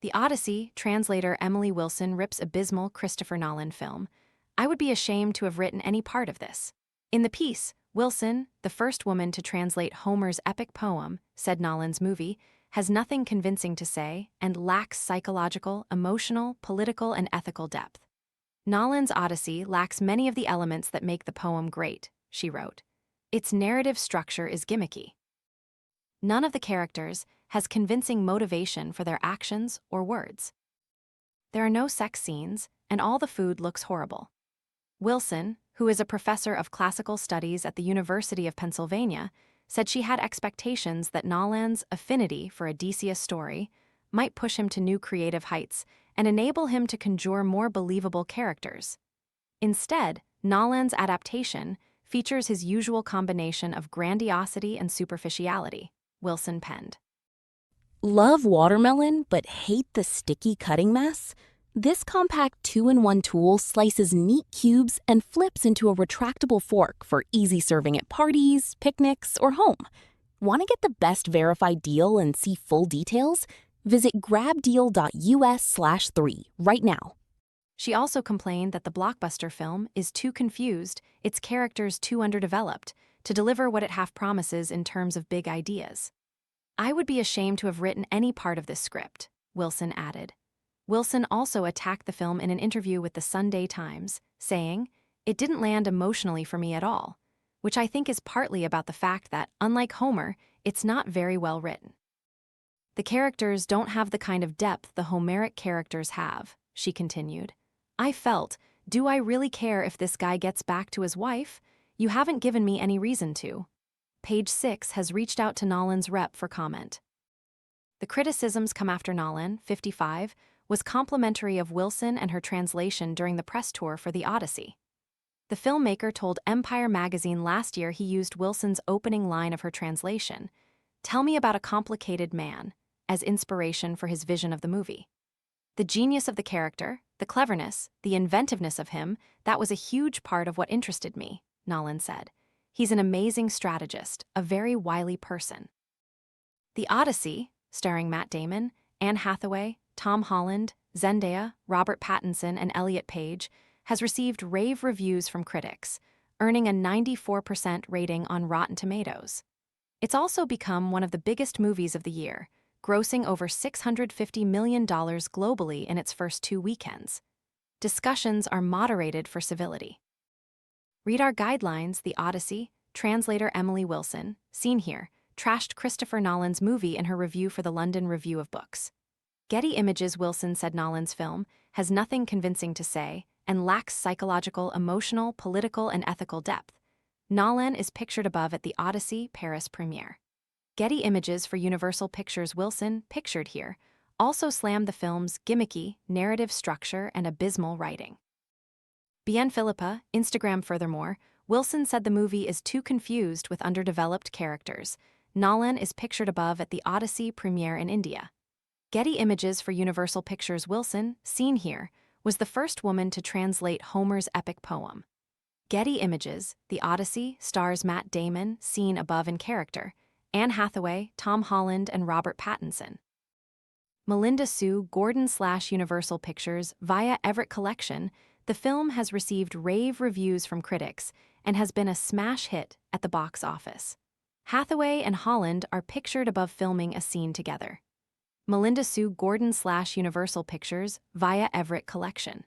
The Odyssey, translator Emily Wilson rips abysmal Christopher Nolan film. I would be ashamed to have written any part of this. In the piece, Wilson, the first woman to translate Homer's epic poem, said Nolan's movie, has nothing convincing to say and lacks psychological, emotional, political, and ethical depth. Nolan's Odyssey lacks many of the elements that make the poem great, she wrote. Its narrative structure is gimmicky. None of the characters has convincing motivation for their actions or words. There are no sex scenes, and all the food looks horrible. Wilson, who is a professor of classical studies at the University of Pennsylvania, said she had expectations that Nolan's affinity for Odysseus story might push him to new creative heights and enable him to conjure more believable characters. Instead, Nolan's adaptation features his usual combination of grandiosity and superficiality, Wilson penned. Love watermelon but hate the sticky cutting mess? This compact 2-in-1 tool slices neat cubes and flips into a retractable fork for easy serving at parties, picnics, or home. Want to get the best verified deal and see full details? Visit grabdeal.us/3 right now. She also complained that the blockbuster film is too confused, its characters too underdeveloped, to deliver what it half promises in terms of big ideas. I would be ashamed to have written any part of this script, Wilson added. Wilson also attacked the film in an interview with the Sunday Times, saying, "It didn't land emotionally for me at all," which I think is partly about the fact that, unlike Homer, it's not very well written. The characters don't have the kind of depth the Homeric characters have, she continued. I felt, do I really care if this guy gets back to his wife? You haven't given me any reason to. Page 6 has reached out to Nolan's rep for comment. The criticisms come after Nolan, 55, was complimentary of Wilson and her translation during the press tour for The Odyssey. The filmmaker told Empire magazine last year he used Wilson's opening line of her translation, "Tell me about a complicated man," as inspiration for his vision of the movie. The genius of the character, the cleverness, the inventiveness of him, that was a huge part of what interested me, Nolan said. He's an amazing strategist, a very wily person. The Odyssey, starring Matt Damon, Anne Hathaway, Tom Holland, Zendaya, Robert Pattinson, and Elliot Page, has received rave reviews from critics, earning a 94% rating on Rotten Tomatoes. It's also become one of the biggest movies of the year, grossing over $650 million globally in its first 2 weekends. Discussions are moderated for civility. Read our guidelines. The Odyssey, translator Emily Wilson, seen here, trashed Christopher Nolan's movie in her review for the London Review of Books. Getty Images. Wilson said Nolan's film has nothing convincing to say and lacks psychological, emotional, political, and ethical depth. Nolan is pictured above at the Odyssey Paris premiere. Getty Images for Universal Pictures. Wilson, pictured here, also slammed the film's gimmicky narrative structure and abysmal writing. Bien Philippa, Instagram. Furthermore, Wilson said the movie is too confused with underdeveloped characters. Nolan is pictured above at the Odyssey premiere in India. Getty Images for Universal Pictures. Wilson, seen here, was the first woman to translate Homer's epic poem. Getty Images, The Odyssey, stars Matt Damon, seen above in character, Anne Hathaway, Tom Holland, and Robert Pattinson. Melinda Sue Gordon/Universal Pictures via Everett Collection. The film has received rave reviews from critics and has been a smash hit at the box office. Hathaway and Holland are pictured above filming a scene together. Melinda Sue Gordon/Universal Pictures via Everett Collection.